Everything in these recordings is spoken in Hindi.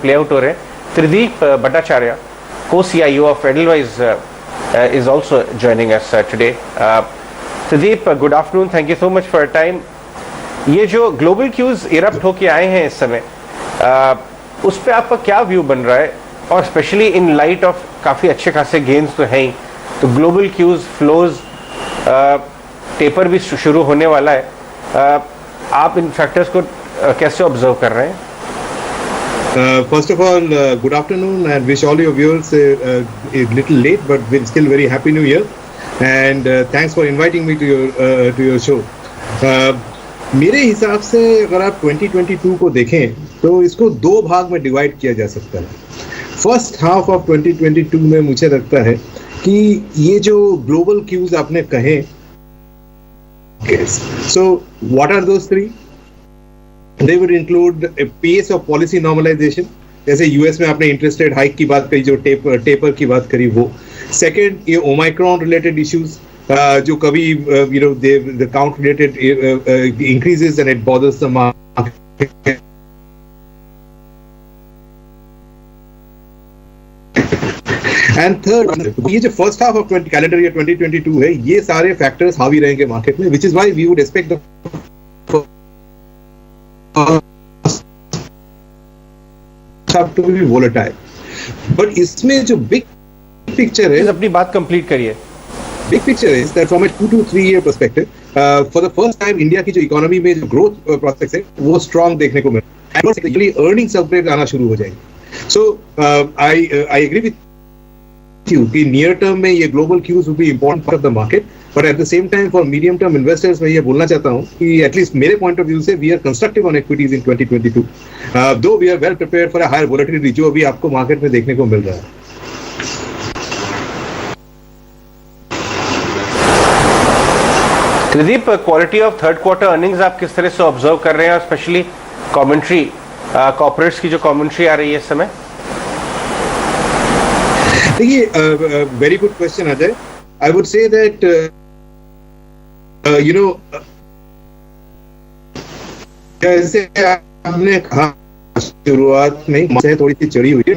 प्ले आउट हो रहे हैं. Trideep Bhattacharya, co-CIO of Edelweiss, is also joining us today. Trideep, good afternoon. Thank you so much for your time. ये जो ग्लोबल क्यूज इरप्ट होके आए हैं इस समय, उस पे आपका क्या व्यू बन रहा है, और स्पेशली इन लाइट ऑफ काफ़ी अच्छे खासे गेन्स तो हैं ही, तो ग्लोबल क्यूज फ्लोज टेपर भी शुरू होने वाला है. आप इन फैक्टर्स को कैसे ऑब्जर्व कर रहे हैं? First of all, good afternoon and wish all your viewers a little late, but we're still very happy New Year, and thanks for inviting me to your show. मेरे हिसाब से अगर आप 2022 को देखें तो इसको दो भाग में डिवाइड किया जा सकता है. फर्स्ट हाफ ऑफ 2022 में मुझे लगता है कि ये जो ग्लोबल क्यूज आपने कहे, so what are those three? They would include a pace of policy normalization, जैसे यूएस में आपने इंटरेस्ट रेट हाइक की बात करी, जो टेपर की बात करी वो. सेकेंड, ये ओमाइक्रॉन रिलेटेड इश्यूज जो कभी the count related increases and it bothers the market. And third, ये जो first half of calendar year 2022 है, ये सारे फैक्टर्स हावी रहेंगे मार्केट में, which is why we would expect the to be volatile. But इसमें जो big picture है, अपनी बात कंप्लीट करिए. Big picture is that from a 2 to 3 year perspective, for the first time India की जो इकोनॉमी में जो ग्रोथ प्रोस्पेक्ट्स है वो स्ट्रॉन्ग देखने को मिला, एंड अर्निंग्स अपग्रेड आना शुरू हो जाएंगे. So I agree with you कि नियर टर्म में ये global cues will be important part of the market, but at the same time for medium term investors मैं ये बोलना चाहता हूँ कि एटलीस्ट मेरे पॉइंट ऑफ व्यू से we are constructive on equities in 2022, though we are well prepared for a higher volatility जो अभी आपको मार्केट में देखने को मिल रहा है. Tridip, quality of third quarter earnings आप किस तरह से ऑब्जर्व कर रहे हैं, और स्पेशली कमेंट्री, कॉर्पोरेट्स की जो कमेंट्री आ रही है इस समय? देखिए, very good question Ajay. I would say that जैसे आपने कहा शुरुआत में थोड़ी सी चढ़ी हुई है,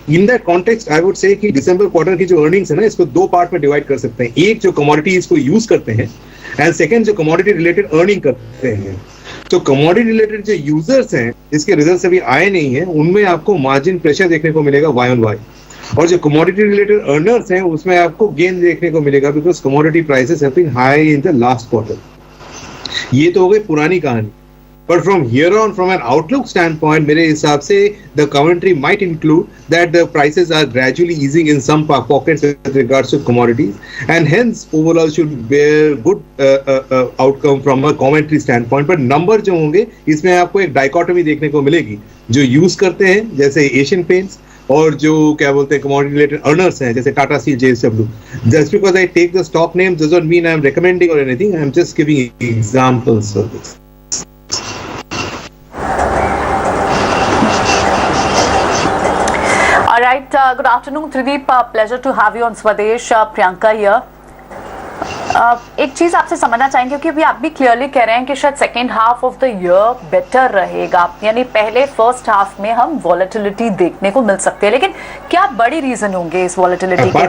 in that context I would say कि दिसंबर क्वार्टर की जो अर्निंग्स है ना, इसको दो पार्ट में डिवाइड कर सकते हैं. एक जो कमोडिटीज को यूज करते हैं, एंड सेकंड जो कमोडिटी रिलेटेड अर्निंग करते हैं. तो कमोडिटी रिलेटेड जो यूजर्स हैं, जिसके रिजल्ट्स अभी आए नहीं है, उनमें आपको मार्जिन प्रेशर देखने को मिलेगा वाई ऑन वाई, और जो कमोडिटी रिलेटेड अर्नर्स हैं उसमें आपको गेन देखने को मिलेगा, because commodity prices have been high in the last quarter. ये तो हो गई पुरानी कहानी. But from here on, from an outlook standpoint, मेरे हिसाब से the commentary might include that the prices are gradually easing in some pockets with regards to commodities, and hence overall should bear good outcome from a commentary standpoint. But number जो होंगे, इसमें आपको एक dichotomy देखने को मिलेगी. जो यूज करते हैं जैसे एशियन पेंट्स, और जो क्या बोलते हैं कमोडिटी रिलेटेड अर्नर्स हैं जैसे Tata steel, JSW. Just because I take the stock names does not mean I am recommending or anything. I am just giving examples of this. All right, good afternoon, Trideep. Pleasure to have you on Swadesh. Priyanka here. एक चीज आपसे समझना चाहेंगे, क्योंकि अभी आप भी क्लियरली कह रहे हैं कि शायद second half of the year better रहेगा, यानी पहले फर्स्ट हाफ में हम वॉलेटिलिटी देखने को मिल सकते हैं, लेकिन क्या बड़ी रीजन होंगे इस वॉलेटिलिटी के?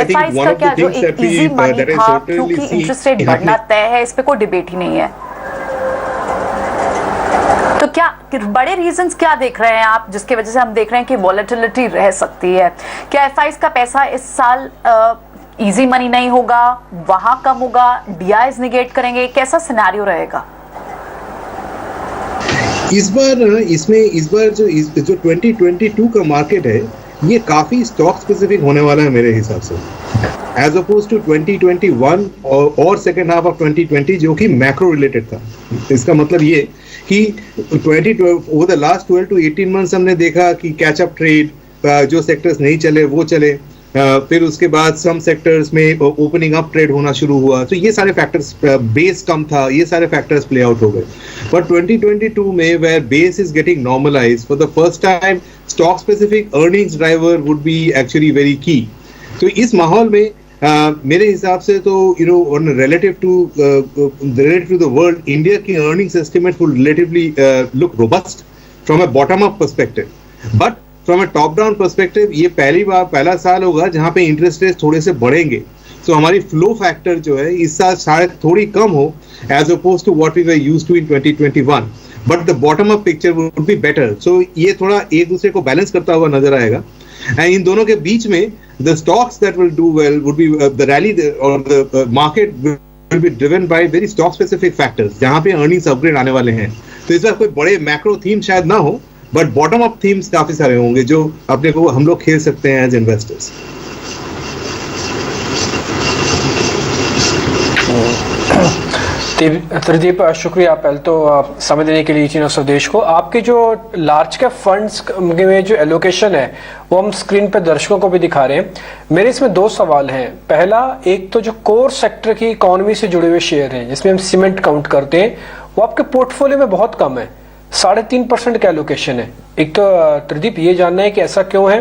एफआईज का क्या जो एक इजी मनी था, क्योंकि इंटरेस्ट रेट बढ़ना तय है, इस पे कोई डिबेट ही नहीं है, तो क्या बड़े रीजंस क्या देख रहे हैं आप, जिसकी वजह से हम देख रहे हैं कि वॉलेटिलिटी रह सकती है? क्या एफआईज का पैसा इस साल इजी मनी नहीं होगा, वहां कम होगा, डीआईज निगेट करेंगे, कैसा सिनेरियो रहेगा इस बार जो 2022 का मार्केट है, ये काफी स्टॉक स्पेसिफिक होने वाला है मेरे हिसाब से, एज अपोज टू 2021 और सेकेंड हाफ ऑफ 2020 जो कि मैक्रो रिलेटेड था. इसका मतलब ये कि over the last 12 to 18 months हमने देखा कि कैचअप ट्रेड, जो सेक्टर्स नहीं चले वो चले, फिर उसके बाद सम सेक्टर्स में ओपनिंग अप ट्रेड होना शुरू हुआ. तो ये सारे फैक्टर्स, बेस कम था, ये सारे फैक्टर्स प्ले आउट हो गए. बट 2022 में where base is getting normalised for the first time, stock specific earnings driver would be actually very key. तो इस माहौल में मेरे हिसाब से तो relative to the world, India की earnings estimate would relatively look robust from a bottom up perspective. But from a top down perspective ये पहला साल होगा जहां पे इंटरेस्ट रेट थोड़े से बढ़ेंगे, तो हमारी फ्लो फैक्टर जो है इस साल शायद थोड़ी कम हो as oppose to what we were used to in 2021, but the bottom up picture would be better. So ये थोड़ा एक दूसरे को बैलेंस करता हुआ नजर आएगा, एंड इन दोनों के बीच में the stocks that will do well would be the rally और the market will be driven by very stock specific factors जहां पे अर्निंग्स अपग्रेड आने वाले हैं। तो इस बार कोई बड़े मैक्रो थीम शायद ना हो, बट बॉटम अप थीम्स काफी सारे होंगे जो अपने को हम लोग खेल सकते हैं एज इन्वेस्टर्स। त्रिदीप, शुक्रिया पहले तो समय देने के लिए चीन स्वदेश को। आपके जो लार्ज कैप फंड्स में जो एलोकेशन है वो हम स्क्रीन पे दर्शकों को भी दिखा रहे हैं। मेरे इसमें दो सवाल हैं। पहला, एक तो जो कोर सेक्टर की इकोनॉमी से जुड़े हुए शेयर हैं जिसमें हम सीमेंट काउंट करते हैं, वो आपके पोर्टफोलियो में बहुत कम है, 3.5% का एलोकेशन है। एक तो त्रिदीप ये जानना है कि ऐसा क्यों है,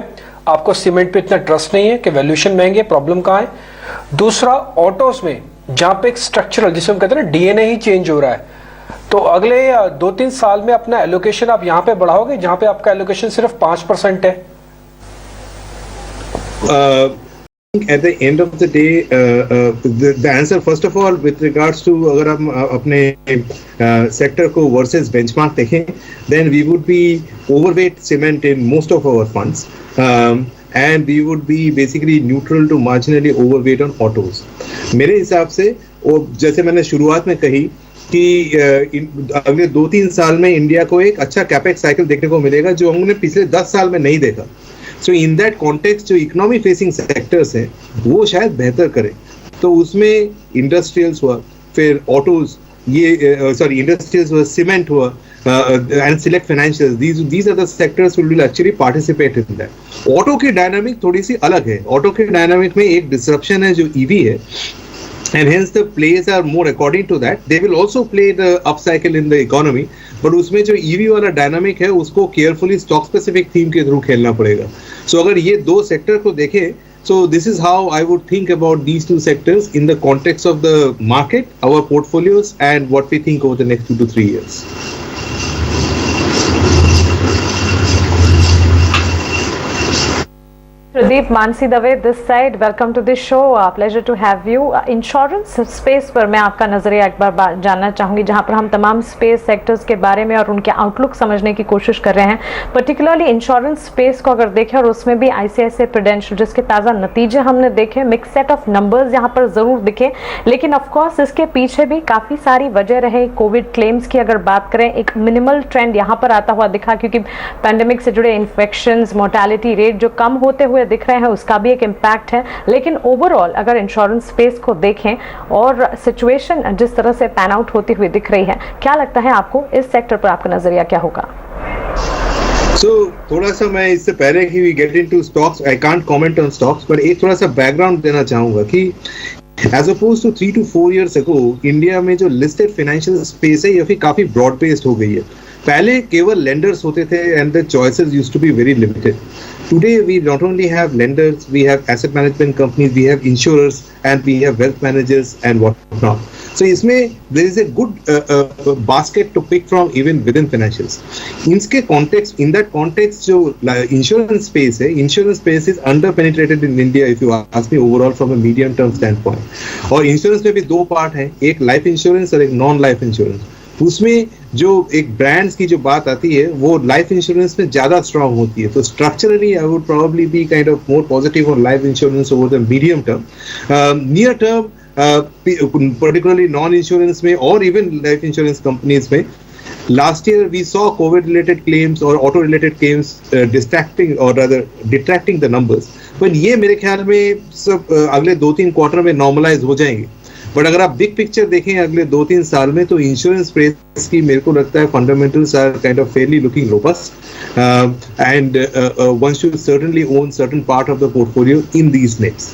आपको सीमेंट पे इतना ट्रस्ट नहीं है कि वैल्यूएशन महंगे, प्रॉब्लम कहाँ है? दूसरा, ऑटोज में जहां पे एक स्ट्रक्चरल, जिसे हम कहते हैं ना डीएनए ही चेंज हो रहा है, तो अगले 2-3 साल में अपना एलोकेशन आप यहां पे बढ़ाओगे जहां पे आपका एलोकेशन सिर्फ 5% है? At the end of the day, the answer first of all with regards to अगर हम अपने sector को versus benchmark देखें, then we would be overweight cement in most of our funds, and we would be basically neutral to marginally overweight on autos. मेरे हिसाब से, और जैसे मैंने शुरुआत में कही कि अगले 2-3 साल में इंडिया को एक अच्छा कैपेक्स साइकिल देखने को मिलेगा जो हमने पिछले 10 साल में नहीं देखा। सो इन दैट कॉन्टेक्स्ट जो इकोनॉमी फेसिंग सेक्टर्स हैं वो शायद बेहतर करें, तो उसमें इंडस्ट्रियल्स हुआ, फिर ऑटोज, इंडस्ट्रियल्स हुआ, सीमेंट हुआ, and select financials, these are the sectors will actually participate in that. Auto की डायनामिक थोड़ी सी अलग है। ऑटो के डायनामिक में एक डिसरप्शन है जो ईवी है, and hence the plays are more according to that. They will also play the upcycle in the economy, but उसमें जो ईवी वाला डायनामिक है उसको केयरफुली स्टॉक स्पेसिफिक थीम के थ्रू खेलना पड़ेगा। सो अगर ये दो सेक्टर को देखें, so this is how I would think about these two sectors in the context of the market, our portfolios, and what we think over the next 2 to 3 years. Pradeep, Mansi Dave this side, welcome to the show, pleasure to have you. Insurance space पर मैं आपका नजरिया एक बार जानना चाहूंगी, जहां पर हम तमाम स्पेस सेक्टर्स के बारे में और उनके आउटलुक समझने की कोशिश कर रहे हैं। पर्टिकुलरली इंश्योरेंस स्पेस को अगर देखें, और उसमें भी आईसीआईसीआई प्रूडेंशियल जिसके ताज़ा नतीजे हमने देखे, मिक्स सेट ऑफ नंबर्स यहाँ पर ज़रूर दिखे, लेकिन ऑफकोर्स इसके पीछे भी काफ़ी सारी वजह रहे। कोविड क्लेम्स की अगर बात करें, एक मिनिमल ट्रेंड यहाँ पर आता हुआ दिखा, क्योंकि पैंडेमिक से जुड़े इन्फेक्शन, मोर्टेलिटी रेट जो कम होते हुए दिख रहे हैं उसका भी एक इम्पैक्ट है। लेकिन ओवरऑल अगर इंश्योरेंस स्पेस को देखें और सिचुएशन जिस तरह से पैन आउट होती हुई दिख रही है, क्या लगता है आपको इस सेक्टर पर आपका नजरिया क्या होगा? थोड़ा सा मैं इससे पहले कि we get into stocks, I can't comment on stocks, पर एक थोड़ा सा बैकग्राउंड देना चाहूंगा कि as oppose to 3 to 4 years ago, India में जो लिस्टेड फाइनेंशियल स्पेस है ये फिर काफी ब्रॉड बेस्ड हो गई है। पहले केवल लेंडर्स होते थे and the choices used to be very limited. Today we not only have lenders, we have asset management companies, we have insurers, and we have wealth managers and whatnot. So इसमें there is a good basket to pick from even within financials. इसके context, in that context जो insurance space है, insurance space is under penetrated in India if you ask me overall from a medium term standpoint. और insurance में भी दो part हैं, एक life insurance और एक non life insurance. उसमें जो एक ब्रांड्स की जो बात आती है वो लाइफ इंश्योरेंस में ज्यादा स्ट्रांग होती है। तो structurally I would probably be kind of more positive on life insurance over the medium term. Near term particularly non insurance में और इवन लाइफ इंश्योरेंस कंपनीज में last year we saw covid related claims और ऑटो रिलेटेड क्लेम्स डिस्ट्रैक्टिंग और रादर डिट्रैक्टिंग द नंबर्स, पर ये मेरे ख्याल में सब अगले 2-3 क्वार्टर में नॉर्मलाइज हो जाएंगे। बट अगर आप बिग पिक्चर देखें अगले 2-3 साल में, तो इंश्योरेंस स्पेस की मेरे को लगता है fundamentals are kind of fairly looking robust, and one should certainly own certain part of the portfolio in these names.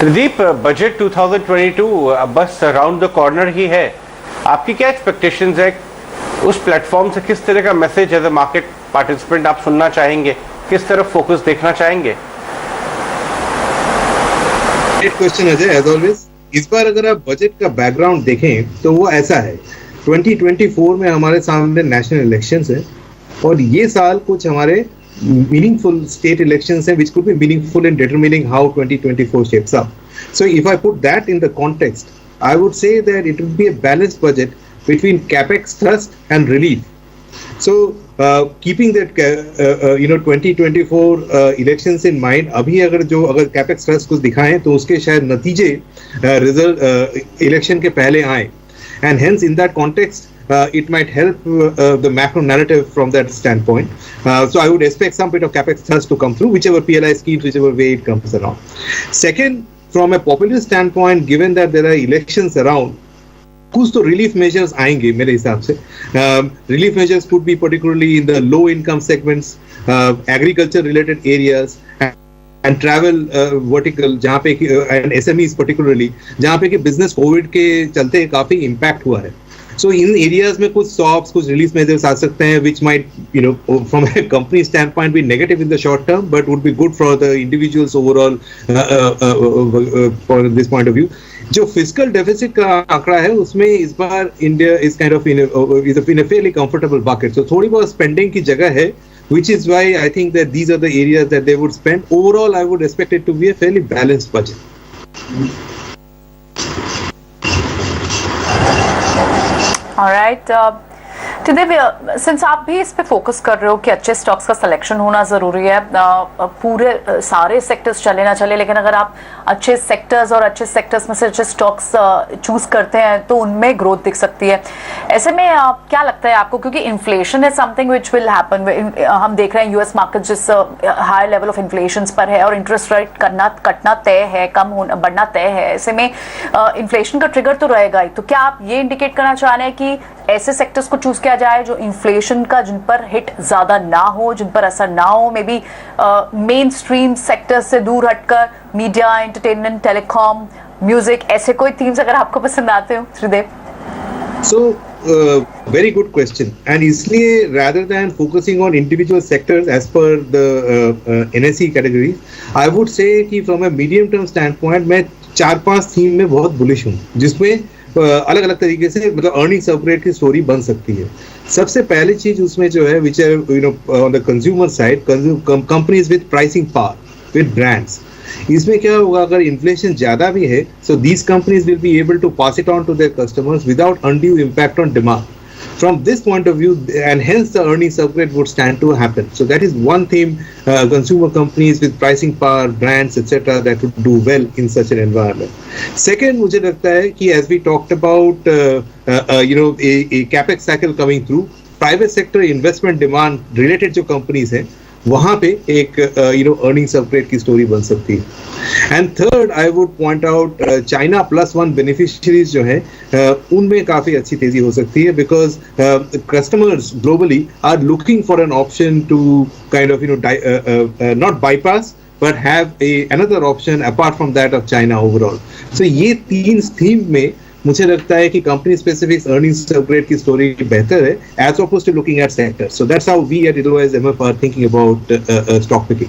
Tridip, budget 2022 बस अराउंड द कॉर्नर ही है, आपकी क्या एक्सपेक्टेशंस है? उस प्लेटफॉर्म से किस तरह का message as a market participant आप सुनना चाहेंगे, किस तरफ फोकस देखना चाहेंगे? Great question, Ajay, as always. इस बार अगर आप बजट का बैकग्राउंड देखें तो वो ऐसा है, 2024 में हमारे सामने नेशनल इलेक्शंस है और ये साल कुछ हमारे meaningful state elections which could be meaningful in determining how 2024 shapes up. So if I put that in the context, I would say that it would be a balanced budget between capex thrust and relief. So keeping that 2024 elections in mind, अभी अगर capex thrust कुछ दिखाएं तो उसके शायद नतीजे रिजल्ट इलेक्शन के पहले आए, and hence in that context it might help the macro narrative from that standpoint. So I would expect some bit of capex thrust to come through, whichever PLI schemes, whichever way it comes around. Second, from a populist standpoint, given that there are elections around, कुछ तो relief measures आएंगे मेरे हिसाब से. Relief measures could be particularly in the low income segments, agriculture related areas, and travel vertical जहाँ पे and SMEs particularly जहाँ पे कि business कोविड के चलते काफी impact हुआ है. So in areas में कुछ stops, कुछ release measures आ सकते हैं which might, from a company standpoint be negative in the short term, but would be good for the individuals overall for this point of view. जो fiscal deficit का आंकड़ा है उसमें इस बार India is kind of in a fairly comfortable bucket. So थोड़ी बहुत spending की जगह है, which is why I think that these are the areas that they would spend. Overall, I would expect it to be a fairly balanced budget. All right. Tridev, since आप भी इस पे फोकस कर रहे हो कि अच्छे स्टॉक्स का सिलेक्शन होना ज़रूरी है, पूरे सारे सेक्टर्स चले ना चले, लेकिन अगर आप अच्छे सेक्टर्स और अच्छे सेक्टर्स में से अच्छे स्टॉक्स चूज करते हैं तो उनमें ग्रोथ दिख सकती है. ऐसे में क्या लगता है आपको, क्योंकि inflation is something which will happen, हम देख रहे हैं यूएस मार्केट जिस हाई लेवल ऑफ इन्फ्लेशन पर है और इंटरेस्ट रेट कटना तय है, कम होना बढ़ना तय है, ऐसे में इन्फ्लेशन का ट्रिगर तो रहेगा ही. तो क्या आप ये इंडिकेट करना चाह रहे हैं कि ऐसे सेक्टर्स को चूज किया जाए जो इन्फ्लेशन का, जिन पर हिट ज्यादा ना हो, जिन पर असर ना हो, may be main stream sector से दूर हटकर मीडिया, एंटरटेनमेंट, टेलीकॉम, म्यूजिक, ऐसे कोई थीम्स अगर आपको पसंद आते हो त्रिदेव? So very good question, and इसलिए rather than focusing on individual sectors as per the NSE categories, I would say कि from a medium term standpoint मैं 4-5 थीम में बहुत बुलिश हूँ, जिसमें अलग अलग तरीके से मतलब अर्निंग्स अपग्रेड की स्टोरी बन सकती है. सबसे पहली चीज उसमें जो है which on the consumer side, companies with pricing power, with brands. इसमें क्या होगा, अगर इन्फ्लेशन ज्यादा भी है, so these companies will be able to pass it on to their customers without undue impact on demand. From this point of view, and hence the earnings upgrade would stand to happen. So that is one theme, consumer companies with pricing power, brands, etc., that would do well in such an environment. Second, मुझे लगता है कि as we talked about, a capex cycle coming through, private sector investment demand related जो companies हैं, वहाँ पे एक earnings upgrade की story बन सकती है. And third, I would point out China plus one beneficiaries जो हैं उनमें काफी अच्छी तेजी हो सकती है, because customers globally are looking for an option to kind of not bypass but have another option apart from that of China overall. So ये तीन थीम में मुझे लगता है कि कंपनी स्पेसिफिक अर्निंग्स अपग्रेड की स्टोरी बेहतर है as opposed to looking at sectors. So that's how we at advise MF are thinking about stock picking.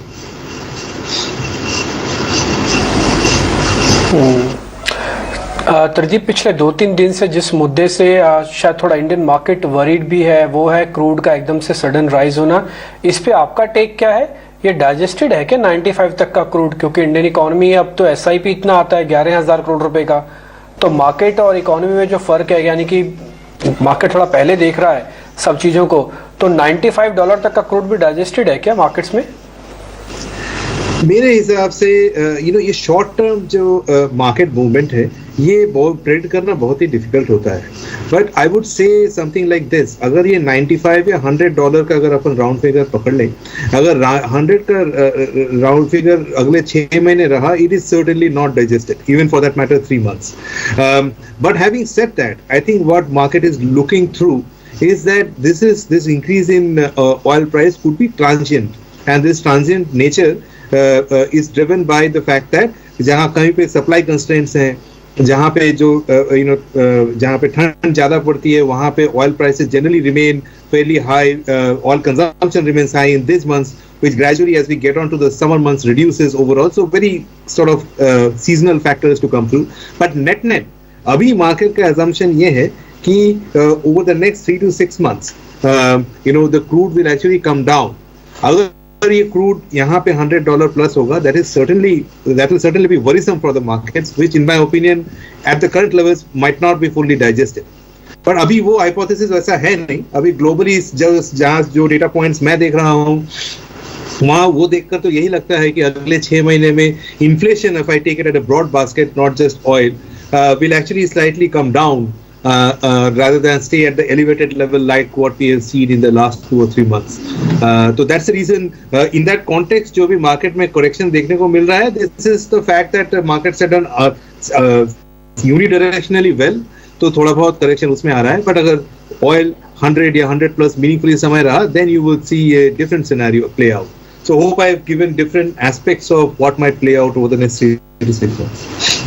तरजीब, पिछले 2-3 दिन से जिस मुद्दे से शायद थोड़ा इंडियन मार्केट वरीड भी है, वो है क्रूड का एकदम से सडन राइज होना. इस पे आपका टेक क्या है? ये डाइजेस्टेड है क्या 95 तक का क्रूड? क्योंकि इंडियन इकोनॉमी अब तो SIP इतना आता है 11,000 करोड़ रुपए का, तो मार्केट और इकोनॉमी में जो फर्क है, यानी कि मार्केट थोड़ा पहले देख रहा है सब चीजों को, तो $95 तक का क्रूड भी डाइजेस्टेड है क्या मार्केट्स में? मेरे हिसाब से ये शॉर्ट टर्म जो मार्केट मूवमेंट है ये बहुत प्रेडिक्ट करना बहुत ही डिफिकल्ट होता है. But I would say something like this, अगर ये 95 या $100 का अगर अपन राउंड फिगर पकड़ लें, अगर 100 का राउंड फिगर अगले 6 महीने रहा, it is certainly not digested even for that matter 3 months. But having said that, I think what market is looking through is that this increase in oil price could be transient, and this transient nature is driven by the fact that जहाँ कहीं पे supply constraints हैं, जहाँ पे जो जहाँ पे ठंड ज्यादा पड़ती है वहाँ पे oil prices generally remain fairly high. Oil consumption remains high in these months, which gradually, as we get on to the summer months, reduces overall. So very sort of seasonal factors to come through. But net, अभी market का assumption ये है कि over the next 3 to 6 months, the crude will actually come down. अगर ये crude यहाँ पे $100 plus होगा, that will certainly be worrisome for the markets, which in my opinion, at the current levels, might not be fully digested. पर अभी वो हाइपोथेसिस वैसा है नहीं. अभी ग्लोबली जहाँ जो डेटा पॉइंट्स मैं देख रहा हूँ वहाँ वो देखकर तो यही लगता है कि अगले 6 महीने में inflation, if I take it at a broad basket, not just oil, will actually slightly come down rather than stay at the elevated level like what we have seen in the last 2 or 3 months. So that's the reason, in that context, जो भी market में correction देखने को मिल रहा है, this is the fact that markets have done unidirectionally well. तो थोड़ा बहुत करेक्शन उसमें आ रहा है. बट अगर ऑयल 100 या 100 प्लस मीनिंगफुली समय रहा, then you will see a different scenario play out. So hope I have given different aspects of what might play out over the next 3 to 6 months.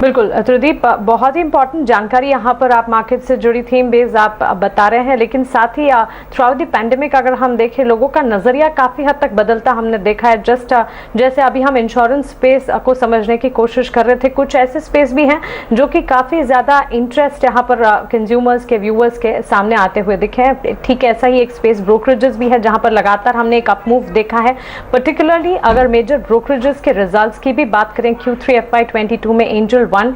बिल्कुल त्रिदीप, बहुत ही इंपॉर्टेंट जानकारी यहाँ पर आप मार्केट से जुड़ी थीम बेस्ड आप बता रहे हैं, लेकिन साथ ही थ्रू आउट द पैंडेमिक अगर हम देखें लोगों का नजरिया काफी हद तक बदलता हमने देखा है. जस्ट जैसे अभी हम इंश्योरेंस स्पेस को समझने की कोशिश कर रहे थे, कुछ ऐसे स्पेस भी हैं जो कि काफी ज्यादा इंटरेस्ट यहाँ पर कंज्यूमर्स के, व्यूअर्स के सामने आते हुए दिखे हैं. ठीक ऐसा ही एक स्पेस ब्रोकरेजेस भी है जहाँ पर लगातार हमने एक अप मूव देखा है. पर्टिकुलरली अगर मेजर ब्रोकरेजेस के रिजल्ट्स की भी बात करें Q3 FY22 में angel one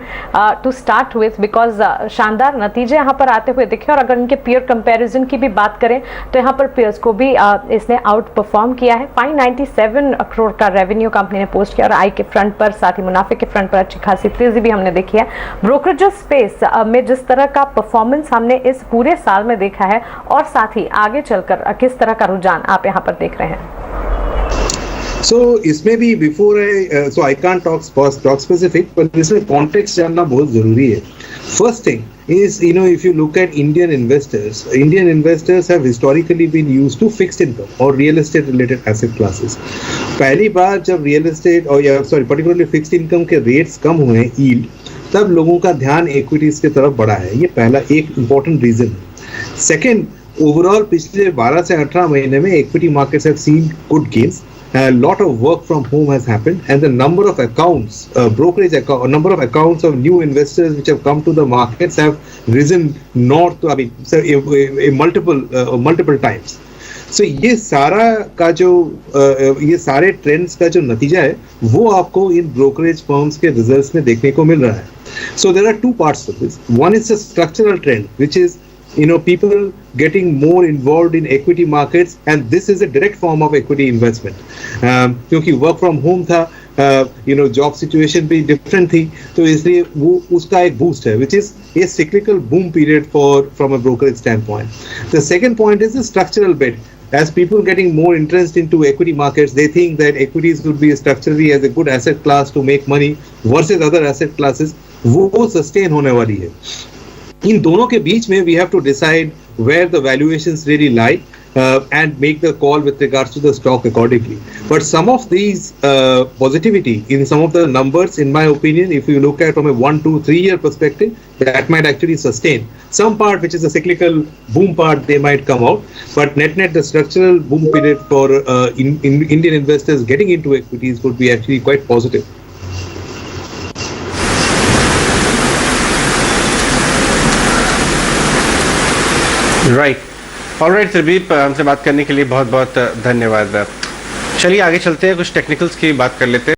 two start with, because शानदार नतीजे यहाँ पर आते हुए दिखे. और अगर इनके पीयर कंपैरिजन की भी बात करें तो यहाँ पर पीयर्स को भी इसने आउट परफॉर्म किया है. 597 करोड़ का रेवेन्यू कंपनी ने पोस्ट किया और आई के फ्रंट पर, साथ ही मुनाफे के फ्रंट पर अच्छी खासी तेजी भी हमने देखी है. ब्रोकरेज स्पेस में जिस तरह का परफॉर्मेंस हमने इस पूरे साल में देखा है और साथ ही आगे चलकर किस तरह का रुझान आप यहाँ पर देख रहे हैं. So इसमें भी before I can't talk specific, but इसमें context जानना बहुत जरूरी है. First thing is, if you look at Indian investors have historically been used to fixed income or real estate related asset classes. पहली बार जब real estate particularly fixed income के rates कम हुए yield, तब लोगों का ध्यान equities के तरफ बढ़ा है. ये पहला एक important reason. Second, overall पिछले 12 से 18 महीने में equity markets have seen good gains. A lot of work from home has happened, and the number of accounts, number of accounts of new investors which have come to the markets have risen north to, multiple times. So ये सारे ट्रेंड्स का जो नतीजा है वो आपको इन ब्रोकरेज फर्म्स के रिजल्ट्स में देखने को मिल रहा है. So there are two parts to this. One is a structural trend, which is people getting more involved in equity markets, and this is a direct form of equity investment. क्योंकि work from home था, job situation भी different थी, तो इसलिए वो उसका एक boost है, which is a cyclical boom period from a brokerage standpoint. The second point is the structural bit. As people getting more interest into equity markets, they think that equities would be structurally as a good asset class to make money versus other asset classes. वो sustain होने वाली है. इन दोनों के बीच में we have to decide where the valuations really lie and make the call with regards to the stock accordingly. But some of these positivity in some of the numbers, in my opinion, if you look at from a 1, 2, 3 year perspective, that might actually sustain. Some part which is a cyclical boom part, they might come out. But net, the structural boom period for Indian investors getting into equities would be actually quite positive. Right. Alright Tridip, हमसे बात करने के लिए बहुत बहुत धन्यवाद. चलिए आगे चलते हैं, कुछ टेक्निकल्स की बात कर लेते हैं.